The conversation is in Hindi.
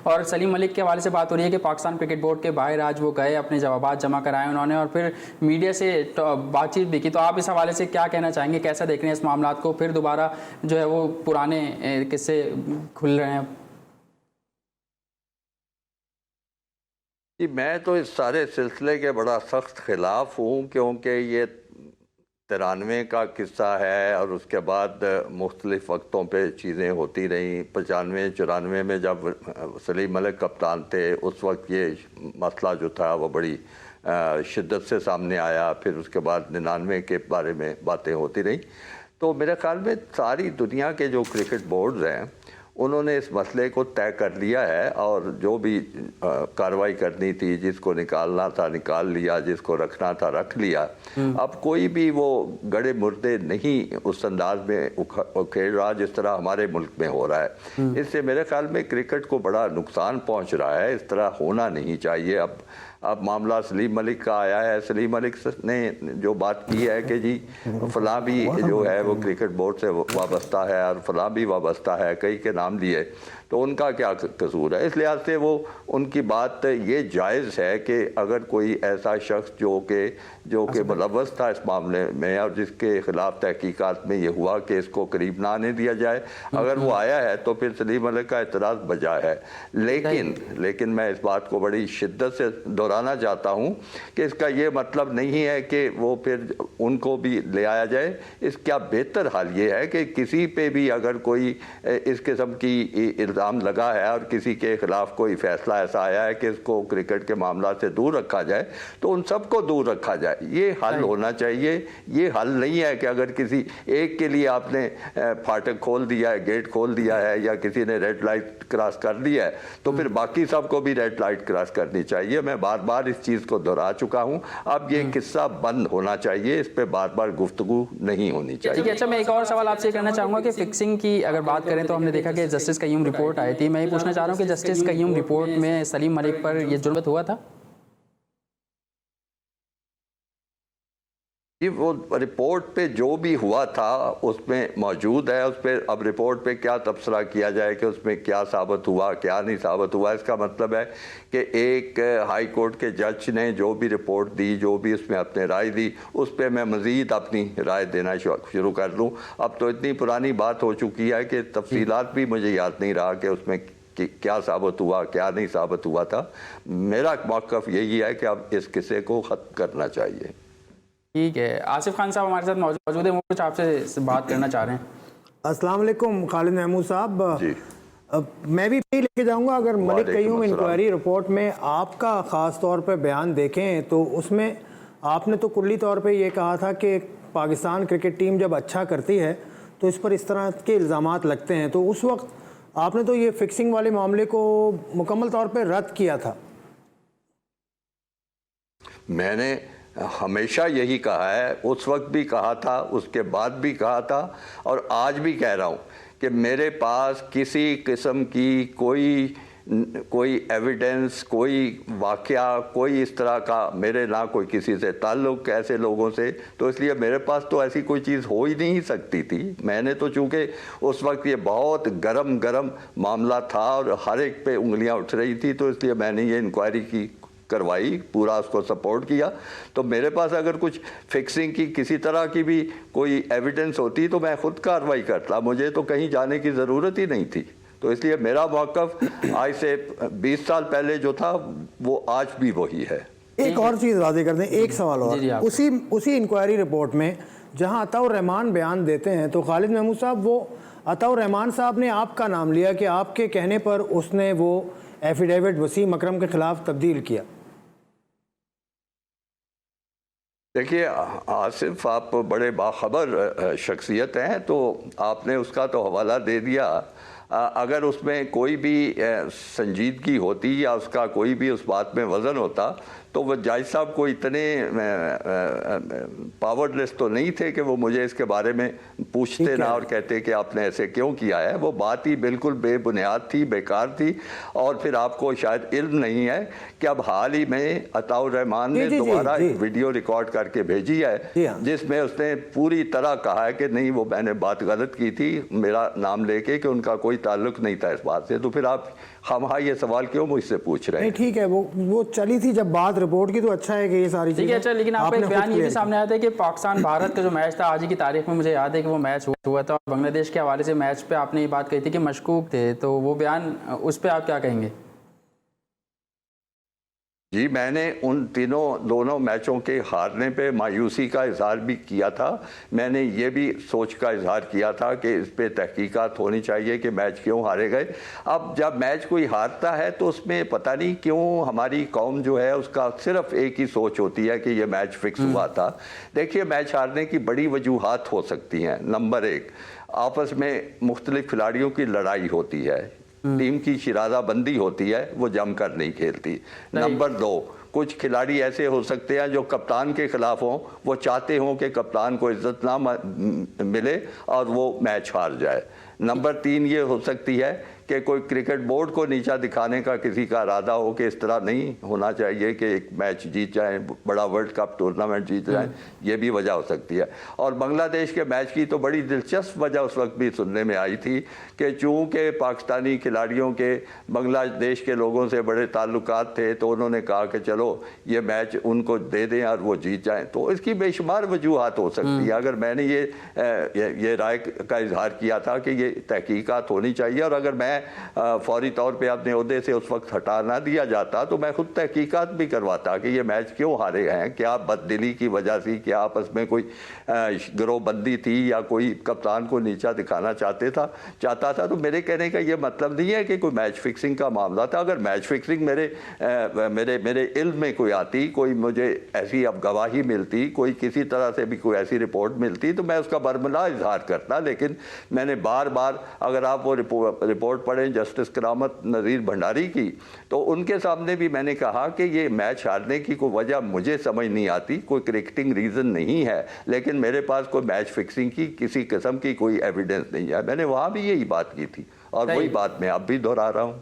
और सलीम मलिक के हवाले से बात हो रही है कि पाकिस्तान क्रिकेट बोर्ड के बाहर आज वो गए, अपने जवाब जमा कराए उन्होंने और फिर मीडिया से बातचीत भी की। तो आप इस हवाले से क्या कहना चाहेंगे, कैसा देख रहे हैं इस मामला को? फिर दोबारा जो है वो पुराने किस्से खुल रहे हैं। जी, मैं तो इस सारे सिलसिले के बड़ा सख्त खिलाफ हूँ, क्योंकि ये 93 का किस्सा है और उसके बाद मुख्तलिफ वक्तों पे चीज़ें होती रहीं। 95-94 में जब सलीम मलिक कप्तान थे, उस वक्त ये मसला जो था वो बड़ी शिद्दत से सामने आया। फिर उसके बाद 99 के बारे में बातें होती रहीं। तो मेरे ख्याल में सारी दुनिया के जो क्रिकेट बोर्ड्स हैं उन्होंने इस मसले को तय कर लिया है और जो भी कार्रवाई करनी थी, जिसको निकालना था निकाल लिया, जिसको रखना था रख लिया। अब कोई भी वो गड़े मुर्दे नहीं उस अंदाज में उखेड़ रहा जिस तरह हमारे मुल्क में हो रहा है। इससे मेरे ख्याल में क्रिकेट को बड़ा नुकसान पहुंच रहा है। इस तरह होना नहीं चाहिए। अब मामला सलीम मलिक का आया है। सलीम मलिक ने जो बात की है कि जी फलां भी जो है वो क्रिकेट बोर्ड से वाबस्ता है और फलां भी वाबस्ता है, कई के नाम लिए, तो उनका क्या कसूर है? इस लिहाज से वो उनकी बात ये जायज़ है कि अगर कोई ऐसा शख्स जो कि मुलव्वस था इस मामले में और जिसके ख़िलाफ़ तहकीकात में ये हुआ कि इसको करीब ना आने दिया जाए, अगर वो आया है तो फिर सलीम मलिक का एतराज़ बजा है। लेकिन मैं इस बात को बड़ी शिद्दत से दोहराना चाहता हूँ कि इसका ये मतलब नहीं है कि वो फिर उनको भी ले आया जाए। इसका बेहतर हाल ये है कि किसी पे भी अगर कोई इस किस्म की इल्ज़ाम लगा है और किसी के ख़िलाफ़ कोई फ़ैसला ऐसा आया है कि इसको क्रिकेट के मामला से दूर रखा जाए, तो उन सबको दूर रखा जाए। ये हल होना चाहिए। ये हल नहीं है कि अगर किसी एक के लिए आपने फाटक खोल दिया है, गेट खोल दिया है या किसी ने रेड लाइट क्रॉस कर लिया है तो फिर बाकी सबको भी रेड लाइट क्रॉस करनी चाहिए। मैं बार बार इस चीज़ को दोहरा चुका हूँ। अब ये किस्सा बंद होना चाहिए, इस पर बार बार गुफ्तगू नहीं होनी चाहिए। अच्छा, मैं एक और सवाल आपसे करना चाहूँगा कि फिक्सिंग की अगर बात करें तो हमने देखा कि जस्टिस कय्यूम रिपोर्ट आई थी। मैं ये पूछना चाह रहा हूँ कि जस्टिस कय्यूम रिपोर्ट में सलीम मलिक पर यह जुर्म हुआ था? जी, वो रिपोर्ट पे जो भी हुआ था उसमें मौजूद है। उस पर अब रिपोर्ट पे क्या तबसरा किया जाए कि उसमें क्या साबित हुआ, क्या नहीं साबित हुआ। इसका मतलब है कि एक हाई कोर्ट के जज ने जो भी रिपोर्ट दी, जो भी उसमें अपने राय दी, उस पर मैं मज़ीद अपनी राय देना शुरू कर लूँ। अब तो इतनी पुरानी बात हो चुकी है कि तफसीलात भी मुझे याद नहीं रहा कि उसमें कि क्या साबित हुआ, क्या नहीं साबित हुआ था। मेरा मौक़िफ़ यही है कि अब इस किस्से को ख़त्म करना चाहिए। ठीक है, आसिफ खान साहब हमारे साथ मौजूद है, वो कुछ आपसे बात करना चाह रहे हैं। अस्सलाम वालेकुम खालिद महमूद साहब जी। मैं भी यही लेके जाऊंगा, अगर मलिक कय्यूम इंक्वायरी रिपोर्ट में आपका ख़ास तौर पर बयान देखें तो उसमें आपने तो कुल्ली तौर पे ये कहा था कि पाकिस्तान क्रिकेट टीम जब अच्छा करती है तो इस पर इस तरह के इल्ज़ामात लगते हैं, तो उस वक्त आपने तो ये फिक्सिंग वाले मामले को मुकम्मल तौर पर रद्द किया था। मैंने हमेशा यही कहा है, उस वक्त भी कहा था, उसके बाद भी कहा था और आज भी कह रहा हूँ कि मेरे पास किसी किस्म की कोई एविडेंस, कोई वाक़या, कोई इस तरह का मेरे ना कोई किसी से ताल्लुक़ ऐसे लोगों से, तो इसलिए मेरे पास तो ऐसी कोई चीज़ हो ही नहीं सकती थी। मैंने तो चूँकि उस वक्त ये बहुत गरम मामला था और हर एक पे उंगलियां उठ रही थी, तो इसलिए मैंने ये इंक्वायरी की करवाई, पूरा उसको सपोर्ट किया। तो मेरे पास अगर कुछ फिक्सिंग की किसी तरह की भी कोई एविडेंस होती तो मैं खुद कार्रवाई करता, मुझे तो कहीं जाने की ज़रूरत ही नहीं थी। तो इसलिए मेरा मौक़िफ़ आज से 20 साल पहले जो था वो आज भी वही है। एक और चीज़ वाज़ेह कर दें, एक सवाल और, उसी इंक्वायरी रिपोर्ट में जहां अताउर रहमान बयान देते हैं तो खालिद महमूद साहब, वो अताउर रहमान साहब ने आपका नाम लिया कि आपके कहने पर उसने वो एफिडेविट वसीम अकरम के ख़िलाफ़ तब्दील किया। देखिए आसिफ, आप बड़े बाखबर शख्सियत हैं, तो आपने उसका तो हवाला दे दिया। अगर उसमें कोई भी संजीदगी होती या उसका कोई भी उस बात में वज़न होता तो वह जज साहब को इतने पावरलेस तो नहीं थे कि वो मुझे इसके बारे में पूछते ना और कहते कि आपने ऐसे क्यों किया है। वो बात ही बिल्कुल बेबुनियाद थी, बेकार थी। और फिर आपको शायद इल्म नहीं है कि अब हाल ही में अताउर रहमान ने दोबारा एक वीडियो रिकॉर्ड करके भेजी है जिसमें उसने पूरी तरह कहा है कि नहीं, वो मैंने बात गलत की थी, मेरा नाम लेके, कि उनका कोई ताल्लुक़ नहीं था इस बात से। तो फिर आप हम हाँ ये सवाल क्यों मुझसे पूछ रहे नहीं हैं? ठीक है, वो चली थी जब बात रिपोर्ट की, तो अच्छा है कि ये सारी ठीक है। चीजें अच्छा, लेकिन आपका एक बयान ये भी सामने आया था कि पाकिस्तान भारत का जो मैच था आज ही की तारीख में, मुझे याद है कि वो मैच हुआ था, और बांग्लादेश के हवाले से मैच पे आपने ये बात कही थी कि मशकूक थे, तो वो बयान उस पर आप क्या कहेंगे? जी, मैंने उन दोनों मैचों के हारने पे मायूसी का इजहार भी किया था। मैंने ये भी सोच का इजहार किया था कि इस पे तहकीकात होनी चाहिए कि मैच क्यों हारे गए। अब जब मैच कोई हारता है तो उसमें पता नहीं क्यों हमारी कौम जो है उसका सिर्फ एक ही सोच होती है कि ये मैच फिक्स हुआ था। देखिए, मैच हारने की बड़ी वजूहात हो सकती हैं। नंबर 1, आपस में मुख्तलिफ खिलाड़ियों की लड़ाई होती है, टीम की शिरादाबंदी होती है, वो जमकर नहीं खेलती। नंबर 2, कुछ खिलाड़ी ऐसे हो सकते हैं जो कप्तान के खिलाफ हों, वो चाहते हों कि कप्तान को इज्जत ना मिले और वो मैच हार जाए। नंबर 3 ये हो सकती है कि कोई क्रिकेट बोर्ड को नीचा दिखाने का किसी का इरादा हो कि इस तरह नहीं होना चाहिए कि एक मैच जीत जाए, बड़ा वर्ल्ड कप टूर्नामेंट जीत जाए, ये भी वजह हो सकती है। और बांग्लादेश के मैच की तो बड़ी दिलचस्प वजह उस वक्त भी सुनने में आई थी कि चूँकि पाकिस्तानी खिलाड़ियों के बांग्लादेश के लोगों से बड़े ताल्लुकात थे, तो उन्होंने कहा कि चलो ये मैच उनको दे दें और वो जीत जाएं। तो इसकी बेशुमार वजूहात हो सकती है। अगर मैंने ये राय का इजहार किया था कि ये तहकीकात होनी चाहिए, और अगर मैं फौरी तौर पे अपने ओहदे से उस वक्त हटा ना दिया जाता तो मैं खुद तहकीकात भी करवाता कि ये मैच क्यों हारे हैं, क्या बददिली की वजह से, क्या आपस में कोई गिरोहबंदी थी या कोई कप्तान को नीचा दिखाना चाहता था। तो मेरे कहने का ये मतलब नहीं है कि कोई मैच फिक्सिंग का मामला था। अगर मैच फिक्सिंग मेरे इल्म में कोई आती, कोई मुझे ऐसी अब गवाही मिलती, कोई किसी तरह से भी कोई ऐसी रिपोर्ट मिलती, तो मैं उसका बरमला इजहार करता। लेकिन मैंने बार बार, अगर आप वो रिपोर्ट पढ़ें जस्टिस करामत नज़ीर भंडारी की, तो उनके सामने भी मैंने कहा कि ये मैच हारने की कोई वजह मुझे समझ नहीं आती, कोई क्रिकेटिंग रीज़न नहीं है, लेकिन मेरे पास कोई मैच फिक्सिंग की किसी किस्म की कोई एविडेंस नहीं है। मैंने वहाँ भी यही बात की थी और वही बात मैं अब भी दोहरा रहा हूँ।